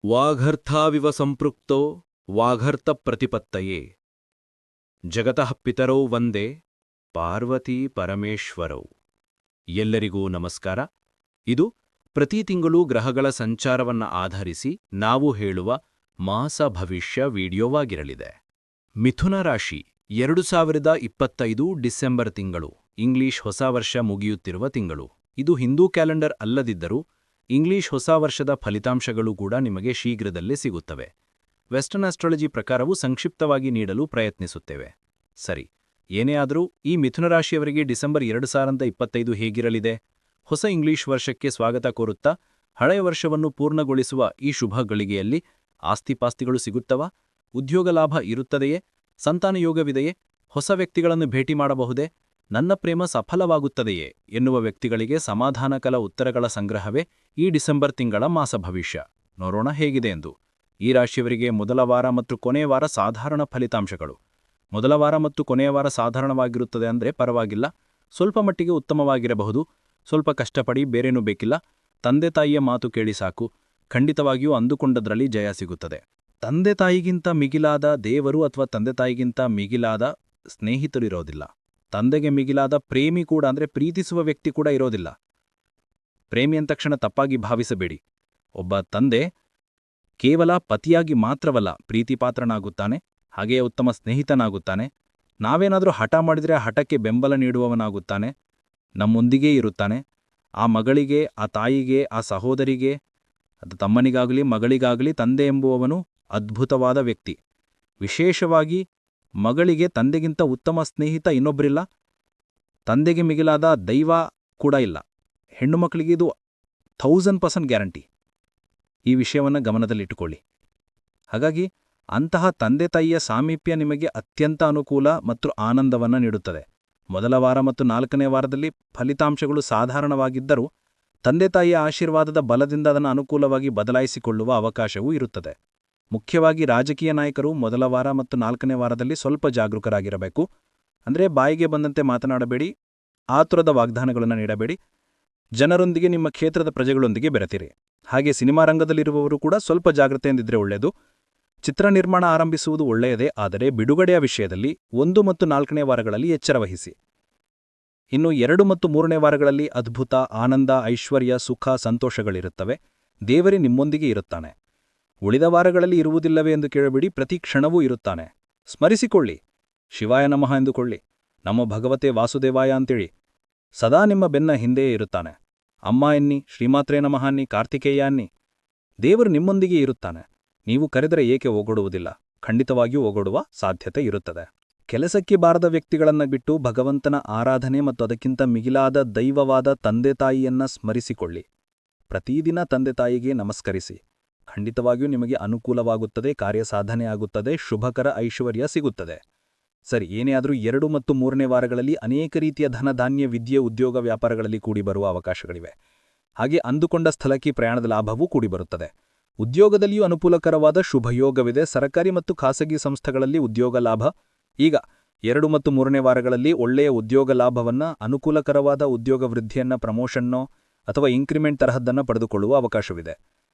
ವಾಘರ್ಥಾವಿವ ಸಂಪೃಕ್ತೋ ವಾಘರ್ತ ಪ್ರತಿಪತ್ತಯೇ ಜಗತಃ ಪಿತರೌ ವಂದೇ ಪಾರ್ವತೀ ಪರಮೇಶ್ವರೌ. ಎಲ್ಲರಿಗೂ ನಮಸ್ಕಾರ. ಇದು ಪ್ರತಿ ತಿಂಗಳು ಗ್ರಹಗಳ ಸಂಚಾರವನ್ನು ಆಧರಿಸಿ ನಾವು ಹೇಳುವ ಮಾಸ ಭವಿಷ್ಯ ವಿಡಿಯೋವಾಗಿರಲಿದೆ. ಮಿಥುನ ರಾಶಿ 2025 ಡಿಸೆಂಬರ್ ತಿಂಗಳು, ಇಂಗ್ಲಿಷ್ ಹೊಸ ವರ್ಷ ಮುಗಿಯುತ್ತಿರುವ ತಿಂಗಳು. ಇದು ಹಿಂದೂ ಕ್ಯಾಲೆಂಡರ್ ಅಲ್ಲದಿದ್ದರೂ ಇಂಗ್ಲಿಷ್ ಹೊಸ ವರ್ಷದ ಫಲಿತಾಂಶಗಳು ಕೂಡ ನಿಮಗೆ ಶೀಘ್ರದಲ್ಲೇ ಸಿಗುತ್ತವೆ. ವೆಸ್ಟರ್ನ್ ಆಸ್ಟ್ರಾಲಜಿ ಪ್ರಕಾರವೂ ಸಂಕ್ಷಿಪ್ತವಾಗಿ ನೀಡಲು ಪ್ರಯತ್ನಿಸುತ್ತೇವೆ. ಸರಿ, ಏನೇ ಆದರೂ ಈ ಮಿಥುನ ರಾಶಿಯವರಿಗೆ ಡಿಸೆಂಬರ್ 2025 ಹೇಗಿರಲಿದೆ? ಹೊಸ ಇಂಗ್ಲಿಷ್ ವರ್ಷಕ್ಕೆ ಸ್ವಾಗತ ಕೋರುತ್ತಾ ಹಳೆಯ ವರ್ಷವನ್ನು ಪೂರ್ಣಗೊಳಿಸುವ ಈ ಶುಭ ಗಳಿಗೆಯಲ್ಲಿ ಆಸ್ತಿಪಾಸ್ತಿಗಳು ಸಿಗುತ್ತವಾ? ಉದ್ಯೋಗ ಲಾಭ ಇರುತ್ತದೆಯೇ? ಸಂತಾನ ಯೋಗವಿದೆಯೇ? ಹೊಸ ವ್ಯಕ್ತಿಗಳನ್ನು ಭೇಟಿ ಮಾಡಬಹುದೇ? ನನ್ನ ಪ್ರೇಮ ಸಫಲವಾಗುತ್ತದೆಯೇ ಎನ್ನುವ ವ್ಯಕ್ತಿಗಳಿಗೆ ಸಮಾಧಾನಕರ ಉತ್ತರಗಳ ಸಂಗ್ರಹವೇ ಈ ಡಿಸೆಂಬರ್ ತಿಂಗಳ ಮಾಸ ಭವಿಷ್ಯ. ನೋಡೋಣ ಹೇಗಿದೆ ಎಂದು. ಈ ರಾಶಿಯವರಿಗೆ ಮೊದಲ ವಾರ ಮತ್ತು ಕೊನೆಯ ವಾರ ಸಾಧಾರಣ ಫಲಿತಾಂಶಗಳು. ಮೊದಲ ವಾರ ಮತ್ತು ಕೊನೆಯ ವಾರ ಸಾಧಾರಣವಾಗಿರುತ್ತದೆ ಅಂದರೆ ಪರವಾಗಿಲ್ಲ, ಸ್ವಲ್ಪ ಮಟ್ಟಿಗೆ ಉತ್ತಮವಾಗಿರಬಹುದು. ಸ್ವಲ್ಪ ಕಷ್ಟಪಡಿ, ಬೇರೇನೂ ಬೇಕಿಲ್ಲ. ತಂದೆ ತಾಯಿಯ ಮಾತು ಕೇಳಿ ಸಾಕು. ಖಂಡಿತವಾಗಿಯೂ ಅಂದುಕೊಂಡದ್ರಲ್ಲಿ ಜಯ ಸಿಗುತ್ತದೆ. ತಂದೆ ತಾಯಿಗಿಂತ ಮಿಗಿಲಾದ ದೇವರು ಅಥವಾ ತಂದೆ ತಾಯಿಗಿಂತ ಮಿಗಿಲಾದ ಸ್ನೇಹಿತರು ಇರೋದಿಲ್ಲ. ತಂದೆಗೆ ಮಿಗಿಲಾದ ಪ್ರೇಮಿ ಕೂಡ, ಅಂದರೆ ಪ್ರೀತಿಸುವ ವ್ಯಕ್ತಿ ಕೂಡ ಇರೋದಿಲ್ಲ. ಪ್ರೇಮಿ ಅಂದ ತಕ್ಷಣ ತಪ್ಪಾಗಿ ಭಾವಿಸಬೇಡಿ. ಒಬ್ಬ ತಂದೆ ಕೇವಲ ಪತಿಯಾಗಿ ಮಾತ್ರವಲ್ಲ ಪ್ರೀತಿಪಾತ್ರನಾಗುತ್ತಾನೆ, ಹಾಗೆಯೇ ಉತ್ತಮ ಸ್ನೇಹಿತನಾಗುತ್ತಾನೆ. ನಾವೇನಾದರೂ ಹಠ ಮಾಡಿದರೆ ಆ ಹಠಕ್ಕೆ ಬೆಂಬಲ ನೀಡುವವನಾಗುತ್ತಾನೆ, ನಮ್ಮೊಂದಿಗೇ ಇರುತ್ತಾನೆ. ಆ ಮಗಳಿಗೆ, ಆ ತಾಯಿಗೆ, ಆ ಸಹೋದರಿಗೆ, ಅದು ತಮ್ಮನಿಗಾಗಲಿ ಮಗಳಿಗಾಗಲಿ ತಂದೆ ಎಂಬುವವನು ಅದ್ಭುತವಾದ ವ್ಯಕ್ತಿ. ವಿಶೇಷವಾಗಿ ಮಗಳಿಗೆ ತಂದೆಗಿಂತ ಉತ್ತಮ ಸ್ನೇಹಿತ ಇನ್ನೊಬ್ಬರಿಲ್ಲ, ತಂದೆಗೆ ಮಿಗಿಲಾದ ದೈವ ಕೂಡ ಇಲ್ಲ. ಹೆಣ್ಣು ಮಕ್ಕಳಿಗೆ ಇದು 1000% ಗ್ಯಾರಂಟಿ. ಈ ವಿಷಯವನ್ನು ಗಮನದಲ್ಲಿಟ್ಟುಕೊಳ್ಳಿ. ಹಾಗಾಗಿ ಅಂತಹ ತಂದೆ ತಾಯಿಯ ಸಾಮೀಪ್ಯ ನಿಮಗೆ ಅತ್ಯಂತ ಅನುಕೂಲ ಮತ್ತು ಆನಂದವನ್ನು ನೀಡುತ್ತದೆ. ಮೊದಲ ವಾರ ಮತ್ತು 4ನೇ ವಾರದಲ್ಲಿ ಫಲಿತಾಂಶಗಳು ಸಾಧಾರಣವಾಗಿದ್ದರೂ ತಂದೆ ತಾಯಿಯ ಆಶೀರ್ವಾದದ ಬಲದಿಂದ ಅದನ್ನು ಅನುಕೂಲವಾಗಿ ಬದಲಾಯಿಸಿಕೊಳ್ಳುವ ಅವಕಾಶವೂ ಇರುತ್ತದೆ. ಮುಖ್ಯವಾಗಿ ರಾಜಕೀಯ ನಾಯಕರು ಮೊದಲ ವಾರ ಮತ್ತು 4ನೇ ವಾರದಲ್ಲಿ ಸ್ವಲ್ಪ ಜಾಗರೂಕರಾಗಿರಬೇಕು. ಅಂದರೆ ಬಾಯಿಗೆ ಬಂದಂತೆ ಮಾತನಾಡಬೇಡಿ, ಆತುರದ ವಾಗ್ದಾನಗಳನ್ನು ನೀಡಬೇಡಿ. ಜನರೊಂದಿಗೆ, ನಿಮ್ಮ ಕ್ಷೇತ್ರದ ಪ್ರಜೆಗಳೊಂದಿಗೆ ಬೆರೆತಿರಿ. ಹಾಗೆ ಸಿನಿಮಾ ರಂಗದಲ್ಲಿರುವವರು ಕೂಡ ಸ್ವಲ್ಪ ಜಾಗ್ರತೆಯಿಂದಿದ್ರೆ ಒಳ್ಳೆಯದು. ಚಿತ್ರ ನಿರ್ಮಾಣ ಆರಂಭಿಸುವುದು ಒಳ್ಳೆಯದೇ, ಆದರೆ ಬಿಡುಗಡೆಯ ವಿಷಯದಲ್ಲಿ 1 ಮತ್ತು 4ನೇ ವಾರಗಳಲ್ಲಿ ಎಚ್ಚರವಹಿಸಿ. ಇನ್ನು 2 ಮತ್ತು 3ನೇ ವಾರಗಳಲ್ಲಿ ಅದ್ಭುತ, ಆನಂದ, ಐಶ್ವರ್ಯ, ಸುಖ, ಸಂತೋಷಗಳಿರುತ್ತವೆ. ದೇವರೇ ನಿಮ್ಮೊಂದಿಗೆ ಇರುತ್ತಾನೆ. ಉಳಿದ ವಾರಗಳಲ್ಲಿ ಇರುವುದಿಲ್ಲವೇ ಎಂದು ಕೇಳಬೇಡಿ, ಪ್ರತಿ ಕ್ಷಣವೂ ಇರುತ್ತಾನೆ. ಸ್ಮರಿಸಿಕೊಳ್ಳಿ, ಶಿವಾಯ ನಮಃ ಎಂದುಕೊಳ್ಳಿ, ನಮೋ ಭಗವತೆ ವಾಸುದೇವಾಯ ಅಂತೇಳಿ. ಸದಾ ನಿಮ್ಮ ಬೆನ್ನ ಹಿಂದೆಯೇ ಇರುತ್ತಾನೆ. ಅಮ್ಮ ಎನ್ನಿ, ಶ್ರೀಮಾತ್ರೇ ನಮಃ ಅನ್ನಿ, ಕಾರ್ತಿಕೇಯ ಅನ್ನಿ. ದೇವರು ನಿಮ್ಮೊಂದಿಗೆ ಇರುತ್ತಾನೆ. ನೀವು ಕರೆದರೆ ಏಕೆ ಓಗೊಡುವುದಿಲ್ಲ? ಖಂಡಿತವಾಗಿಯೂ ಓಗೊಡುವ ಸಾಧ್ಯತೆ ಇರುತ್ತದೆ. ಕೆಲಸಕ್ಕೆ ಬಾರದ ವ್ಯಕ್ತಿಗಳನ್ನು ಬಿಟ್ಟು ಭಗವಂತನ ಆರಾಧನೆ ಮತ್ತು ಅದಕ್ಕಿಂತ ಮಿಗಿಲಾದ ದೈವವಾದ ತಂದೆ ತಾಯಿಯನ್ನ ಸ್ಮರಿಸಿಕೊಳ್ಳಿ. ಪ್ರತಿದಿನ ತಂದೆ ತಾಯಿಗೆ ನಮಸ್ಕರಿಸಿ. ಖಂಡಿತವಾಗಿಯೂ ನಿಮಗೆ ಅನುಕೂಲವಾಗುತ್ತದೆ, ಕಾರ್ಯಸಾಧನೆ ಆಗುತ್ತದೆ, ಶುಭಕರ ಐಶ್ವರ್ಯ ಸಿಗುತ್ತದೆ. ಸರಿ, ಏನೇ ಆದರೂ 2 ಮತ್ತು 3ನೇ ವಾರಗಳಲ್ಲಿ ಅನೇಕ ರೀತಿಯ ಧನಧಾನ್ಯ, ವಿದ್ಯೆ, ಉದ್ಯೋಗ, ವ್ಯಾಪಾರಗಳಲ್ಲಿ ಕೂಡಿಬರುವ ಅವಕಾಶಗಳಿವೆ. ಹಾಗೆ ಅಂದುಕೊಂಡ ಸ್ಥಳಕ್ಕೆ ಪ್ರಯಾಣದ ಲಾಭವೂ ಕೂಡಿಬರುತ್ತದೆ. ಉದ್ಯೋಗದಲ್ಲಿಯೂ ಅನುಕೂಲಕರವಾದ ಶುಭಯೋಗವಿದೆ. ಸರ್ಕಾರಿ ಮತ್ತು ಖಾಸಗಿ ಸಂಸ್ಥೆಗಳಲ್ಲಿ ಉದ್ಯೋಗ ಲಾಭ. ಈಗ 2 ಮತ್ತು 3ನೇ ವಾರಗಳಲ್ಲಿ ಒಳ್ಳೆಯ ಉದ್ಯೋಗ ಲಾಭವನ್ನು, ಅನುಕೂಲಕರವಾದ ಉದ್ಯೋಗ ವೃದ್ಧಿಯನ್ನು, ಪ್ರಮೋಷನ್ನೋ ಅಥವಾ ಇಂಕ್ರಿಮೆಂಟ್ ತರಹದ್ದನ್ನು ಪಡೆದುಕೊಳ್ಳುವ ಅವಕಾಶವಿದೆ.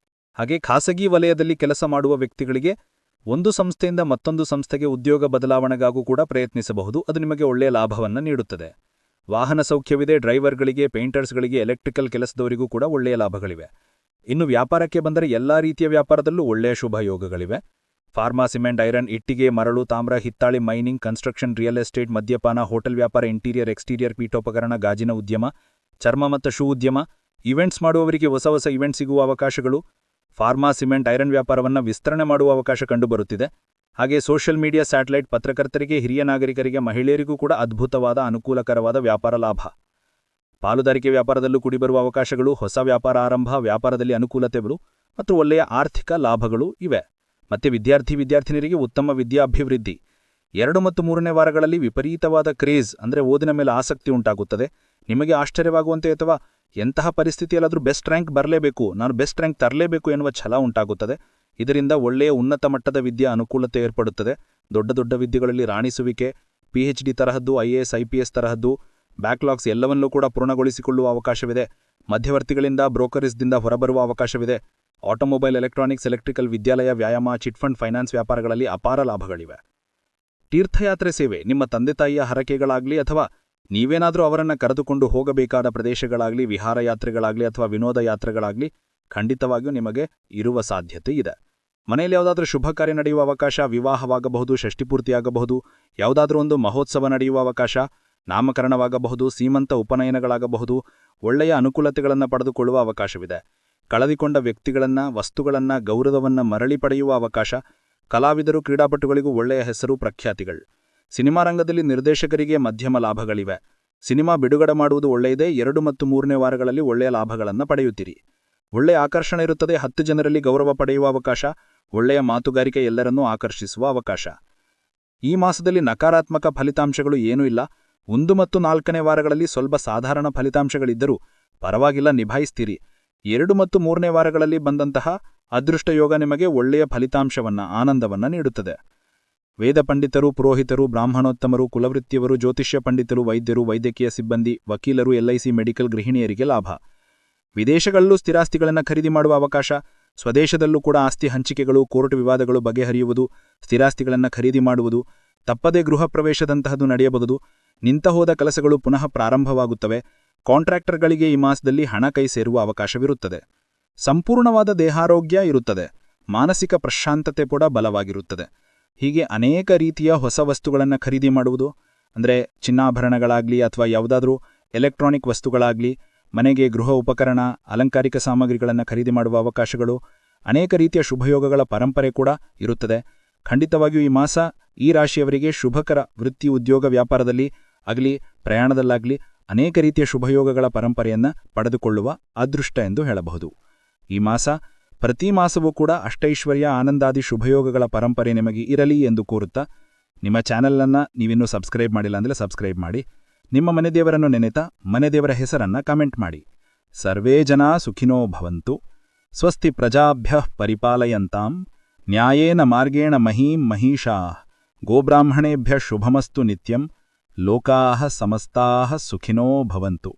ಹಾಗೆ ಖಾಸಗಿ ವಲಯದಲ್ಲಿ ಕೆಲಸ ಮಾಡುವ ವ್ಯಕ್ತಿಗಳಿಗೆ ಒಂದು ಸಂಸ್ಥೆಯಿಂದ ಮತ್ತೊಂದು ಸಂಸ್ಥೆಗೆ ಉದ್ಯೋಗ ಬದಲಾವಣೆಗಾಗೂ ಕೂಡ ಪ್ರಯತ್ನಿಸಬಹುದು. ಅದು ನಿಮಗೆ ಒಳ್ಳೆಯ ಲಾಭವನ್ನು ನೀಡುತ್ತದೆ. ವಾಹನ ಸೌಖ್ಯವಿದೆ. ಡ್ರೈವರ್ಗಳಿಗೆ, ಪೇಂಟರ್ಸ್ಗಳಿಗೆ, ಎಲೆಕ್ಟ್ರಿಕಲ್ ಕೆಲಸದವರಿಗೂ ಕೂಡ ಒಳ್ಳೆಯ ಲಾಭಗಳಿವೆ. ಇನ್ನು ವ್ಯಾಪಾರಕ್ಕೆ ಬಂದರೆ ಎಲ್ಲ ರೀತಿಯ ವ್ಯಾಪಾರದಲ್ಲೂ ಒಳ್ಳೆಯ ಶುಭ ಯೋಗಗಳಿವೆ. ಫಾರ್ಮಾ, ಸಿಮೆಂಟ್, ಐರನ್, ಇಟ್ಟಿಗೆ, ಮರಳು, ತಾಮ್ರ, ಹಿತ್ತಾಳಿ, ಮೈನಿಂಗ್, ಕನ್ಸ್ಟ್ರಕ್ಷನ್, ರಿಯಲ್ ಎಸ್ಟೇಟ್, ಮದ್ಯಪಾನ, ಹೋಟೆಲ್ ವ್ಯಾಪಾರ, ಇಂಟೀರಿಯರ್, ಎಕ್ಸ್ಟೀರಿಯರ್, ಪೀಠೋಪಕರಣ, ಗಾಜಿನ ಉದ್ಯಮ, ಚರ್ಮ ಮತ್ತು ಶೂ ಉದ್ಯಮ, ಇವೆಂಟ್ಸ್ ಮಾಡುವವರಿಗೆ ಹೊಸ ಹೊಸ ಇವೆಂಟ್ ಸಿಗುವ ಅವಕಾಶಗಳು, ಫಾರ್ಮಾ, ಸಿಮೆಂಟ್, ಐರನ್ ವ್ಯಾಪಾರವನ್ನು ವಿಸ್ತರಣೆ ಮಾಡುವ ಅವಕಾಶ ಕಂಡುಬರುತ್ತಿದೆ. ಹಾಗೆ ಸೋಷಿಯಲ್ ಮೀಡಿಯಾ, ಸ್ಯಾಟಲೈಟ್, ಪತ್ರಕರ್ತರಿಗೆ, ಹಿರಿಯ ನಾಗರಿಕರಿಗೆ, ಮಹಿಳೆಯರಿಗೂ ಕೂಡ ಅದ್ಭುತವಾದ ಅನುಕೂಲಕರವಾದ ವ್ಯಾಪಾರ ಲಾಭ. ಪಾಲುದಾರಿಕೆ ವ್ಯಾಪಾರದಲ್ಲೂ ಕೂಡಿಬರುವ ಅವಕಾಶಗಳು, ಹೊಸ ವ್ಯಾಪಾರ ಆರಂಭ, ವ್ಯಾಪಾರದಲ್ಲಿ ಅನುಕೂಲತೆಗಳು ಮತ್ತು ಒಳ್ಳೆಯ ಆರ್ಥಿಕ ಲಾಭಗಳು ಇವೆ. ಮತ್ತೆ ವಿದ್ಯಾರ್ಥಿನಿಯರಿಗೆ ಉತ್ತಮ ವಿದ್ಯಾಭಿವೃದ್ಧಿ. 2 ಮತ್ತು 3ನೇ ವಾರಗಳಲ್ಲಿ ವಿಪರೀತವಾದ ಕ್ರೇಜ್, ಅಂದರೆ ಓದಿನ ಮೇಲೆ ಆಸಕ್ತಿ ಉಂಟಾಗುತ್ತದೆ. ನಿಮಗೆ ಆಶ್ಚರ್ಯವಾಗುವಂತೆ ಅಥವಾ ಎಂತಹ ಪರಿಸ್ಥಿತಿಯಲ್ಲಾದರೂ ಬೆಸ್ಟ್ ರ್ಯಾಂಕ್ ಬರಲೇಬೇಕು, ನಾನು ಬೆಸ್ಟ್ ರ್ಯಾಂಕ್ ತರಲೇಬೇಕು ಎನ್ನುವ ಛಲ ಉಂಟಾಗುತ್ತದೆ. ಇದರಿಂದ ಒಳ್ಳೆಯ ಉನ್ನತ ಮಟ್ಟದ ವಿದ್ಯೆ ಅನುಕೂಲತೆ ಏರ್ಪಡುತ್ತದೆ. ದೊಡ್ಡ ದೊಡ್ಡ ವಿದ್ಯೆಗಳಲ್ಲಿ ರಾಣಿಸುವಿಕೆ, PhD ತರಹದ್ದು, IAS IPS ತರಹದ್ದು ಬ್ಯಾಕ್ಲಾಗ್ಸ್ ಎಲ್ಲವನ್ನೂ ಕೂಡ ಪೂರ್ಣಗೊಳಿಸಿಕೊಳ್ಳುವ ಅವಕಾಶವಿದೆ. ಮಧ್ಯವರ್ತಿಗಳಿಂದ ಬ್ರೋಕರೇಜ್ದಿಂದ ಹೊರಬರುವ ಅವಕಾಶವಿದೆ. ಆಟೋಮೊಬೈಲ್, ಎಲೆಕ್ಟ್ರಾನಿಕ್ಸ್, ಎಲೆಕ್ಟ್ರಿಕಲ್, ವಿದ್ಯಾಲಯ, ವ್ಯಾಯಾಮ, ಚಿಟ್ಫಂಡ್, ಫೈನಾನ್ಸ್ ವ್ಯಾಪಾರಗಳಲ್ಲಿ ಅಪಾರ ಲಾಭಗಳಿವೆ. ತೀರ್ಥಯಾತ್ರೆ ಸೇವೆ, ನಿಮ್ಮ ತಂದೆ ತಾಯಿಯ ಹರಕೆಗಳಾಗಲಿ ಅಥವಾ ನೀವೇನಾದರೂ ಅವರನ್ನು ಕರೆದುಕೊಂಡು ಹೋಗಬೇಕಾದ ಪ್ರದೇಶಗಳಾಗಲಿ, ವಿಹಾರಯಾತ್ರೆಗಳಾಗಲಿ ಅಥವಾ ವಿನೋದ ಯಾತ್ರೆಗಳಾಗಲಿ ಖಂಡಿತವಾಗಿಯೂ ನಿಮಗೆ ಇರುವ ಸಾಧ್ಯತೆ ಇದೆ. ಮನೆಯಲ್ಲಿ ಯಾವುದಾದ್ರೂ ಶುಭ ಕಾರ್ಯ ನಡೆಯುವ ಅವಕಾಶ, ವಿವಾಹವಾಗಬಹುದು, ಷಷ್ಠಿಪೂರ್ತಿಯಾಗಬಹುದು, ಯಾವುದಾದ್ರೂ ಒಂದು ಮಹೋತ್ಸವ ನಡೆಯುವ ಅವಕಾಶ, ನಾಮಕರಣವಾಗಬಹುದು, ಸೀಮಂತ ಉಪನಯನಗಳಾಗಬಹುದು, ಒಳ್ಳೆಯ ಅನುಕೂಲತೆಗಳನ್ನು ಪಡೆದುಕೊಳ್ಳುವ ಅವಕಾಶವಿದೆ. ಕಳೆದುಕೊಂಡ ವ್ಯಕ್ತಿಗಳನ್ನು, ವಸ್ತುಗಳನ್ನು, ಗೌರವವನ್ನು ಮರಳಿ ಪಡೆಯುವ ಅವಕಾಶ. ಕಲಾವಿದರು, ಕ್ರೀಡಾಪಟುಗಳಿಗೂ ಒಳ್ಳೆಯ ಹೆಸರು, ಪ್ರಖ್ಯಾತಿಗಳು. ಸಿನಿಮಾ ರಂಗದಲ್ಲಿ ನಿರ್ದೇಶಕರಿಗೆ ಮಧ್ಯಮ ಲಾಭಗಳಿವೆ. ಸಿನಿಮಾ ಬಿಡುಗಡೆ ಮಾಡುವುದು ಒಳ್ಳೆಯದೇ. 2 ಮತ್ತು 3ನೇ ವಾರಗಳಲ್ಲಿ ಒಳ್ಳೆಯ ಲಾಭಗಳನ್ನು ಪಡೆಯುತ್ತೀರಿ. ಒಳ್ಳೆಯ ಆಕರ್ಷಣೆ ಇರುತ್ತದೆ. 10 ಜನರಲ್ಲಿ ಗೌರವ ಪಡೆಯುವ ಅವಕಾಶ. ಒಳ್ಳೆಯ ಮಾತುಗಾರಿಕೆ ಎಲ್ಲರನ್ನೂ ಆಕರ್ಷಿಸುವ ಅವಕಾಶ. ಈ ಮಾಸದಲ್ಲಿ ನಕಾರಾತ್ಮಕ ಫಲಿತಾಂಶಗಳು ಏನೂ ಇಲ್ಲ. 1 ಮತ್ತು 4ನೇ ವಾರಗಳಲ್ಲಿ ಸ್ವಲ್ಪ ಸಾಧಾರಣ ಫಲಿತಾಂಶಗಳಿದ್ದರೂ ಪರವಾಗಿಲ್ಲ, ನಿಭಾಯಿಸ್ತೀರಿ. 2 ಮತ್ತು 3ನೇ ವಾರಗಳಲ್ಲಿ ಬಂದಂತಹ ಅದೃಷ್ಟಯೋಗ ನಿಮಗೆ ಒಳ್ಳೆಯ ಫಲಿತಾಂಶವನ್ನು, ಆನಂದವನ್ನು ನೀಡುತ್ತದೆ. ವೇದ ಪಂಡಿತರು, ಪುರೋಹಿತರು, ಬ್ರಾಹ್ಮಣೋತ್ತಮರು, ಕುಲವೃತ್ತಿಯವರು, ಜ್ಯೋತಿಷ್ಯ ಪಂಡಿತರು, ವೈದ್ಯರು, ವೈದ್ಯಕೀಯ ಸಿಬ್ಬಂದಿ, ವಕೀಲರು, LIC, ಮೆಡಿಕಲ್, ಗೃಹಿಣಿಯರಿಗೆ ಲಾಭ. ವಿದೇಶಗಳಲ್ಲೂ ಸ್ಥಿರಾಸ್ತಿಗಳನ್ನು ಖರೀದಿ ಮಾಡುವ ಅವಕಾಶ. ಸ್ವದೇಶದಲ್ಲೂ ಕೂಡ ಆಸ್ತಿ ಹಂಚಿಕೆಗಳು, ಕೋರ್ಟ್ ವಿವಾದಗಳು ಬಗೆಹರಿಯುವುದು, ಸ್ಥಿರಾಸ್ತಿಗಳನ್ನು ಖರೀದಿ ಮಾಡುವುದು, ತಪ್ಪದೇ ಗೃಹ ಪ್ರವೇಶದಂತಹದ್ದು ನಡೆಯಬಹುದು. ನಿಂತ ಹೋದ ಕೆಲಸಗಳು ಪುನಃ ಪ್ರಾರಂಭವಾಗುತ್ತವೆ. ಕಾಂಟ್ರಾಕ್ಟರ್ಗಳಿಗೆ ಈ ಮಾಸದಲ್ಲಿ ಹಣ ಕೈ ಸೇರುವ ಅವಕಾಶವಿರುತ್ತದೆ. ಸಂಪೂರ್ಣವಾದ ದೇಹಾರೋಗ್ಯ ಇರುತ್ತದೆ. ಮಾನಸಿಕ ಪ್ರಶಾಂತತೆ ಕೂಡ ಬಲವಾಗಿರುತ್ತದೆ. ಹೀಗೆ ಅನೇಕ ರೀತಿಯ ಹೊಸ ವಸ್ತುಗಳನ್ನು ಖರೀದಿ ಮಾಡುವುದು, ಅಂದರೆ ಚಿನ್ನಾಭರಣಗಳಾಗಲಿ ಅಥವಾ ಯಾವುದಾದ್ರೂ ಎಲೆಕ್ಟ್ರಾನಿಕ್ ವಸ್ತುಗಳಾಗಲಿ, ಮನೆಗೆ ಗೃಹ ಉಪಕರಣ, ಅಲಂಕಾರಿಕ ಸಾಮಗ್ರಿಗಳನ್ನು ಖರೀದಿ ಮಾಡುವ ಅವಕಾಶಗಳು, ಅನೇಕ ರೀತಿಯ ಶುಭಯೋಗಗಳ ಪರಂಪರೆ ಕೂಡ ಇರುತ್ತದೆ. ಖಂಡಿತವಾಗಿಯೂ ಈ ಮಾಸ ಈ ರಾಶಿಯವರಿಗೆ ಶುಭಕರ. ವೃತ್ತಿ, ಉದ್ಯೋಗ, ವ್ಯಾಪಾರದಲ್ಲಿ ಆಗಲಿ, ಪ್ರಯಾಣದಲ್ಲಾಗಲಿ ಅನೇಕ ರೀತಿಯ ಶುಭಯೋಗಗಳ ಪರಂಪರೆಯನ್ನು ಪಡೆದುಕೊಳ್ಳುವ ಅದೃಷ್ಟ ಎಂದು ಹೇಳಬಹುದು. ಈ ಮಾಸ ಪ್ರತಿ ಮಾಸವೂ ಕೂಡ ಅಷ್ಟೈಶ್ವರ್ಯ, ಆನಂದಾದಿ ಶುಭಯೋಗಗಳ ಪರಂಪರೆ ನಿಮಗೆ ಇರಲಿ ಎಂದು ಕೋರುತ್ತಾ, ನಿಮ್ಮ ಚಾನೆಲನ್ನು ನೀವಿನ್ನೂ ಸಬ್ಸ್ಕ್ರೈಬ್ ಮಾಡಿಲ್ಲ ಅಂದರೆ ಸಬ್ಸ್ಕ್ರೈಬ್ ಮಾಡಿ. ನಿಮ್ಮ ಮನೆದೇವರನ್ನು ನೆನೆತಾ ಮನೆದೇವರ ಹೆಸರನ್ನು ಕಮೆಂಟ್ ಮಾಡಿ. ಸರ್ವೇ ಜನಾ ಸುಖಿನೋ ಭವಂತು. ಸ್ವಸ್ತಿ ಪ್ರಜಾಭ್ಯಃ ಪರಿಪಾಲಯಂತಾಂ ನ್ಯಾಯೇನ ಮಾರ್ಗೇಣ ಮಹೀಂ ಮಹಿಷಾಃ. ಗೋಬ್ರಾಹ್ಮಣೇಭ್ಯಃ ಶುಭಮಸ್ತು ನಿತ್ಯಂ. ಲೋಕಾಃ ಸಮಸ್ತಾಃ ಸುಖಿನೋ ಭವಂತು.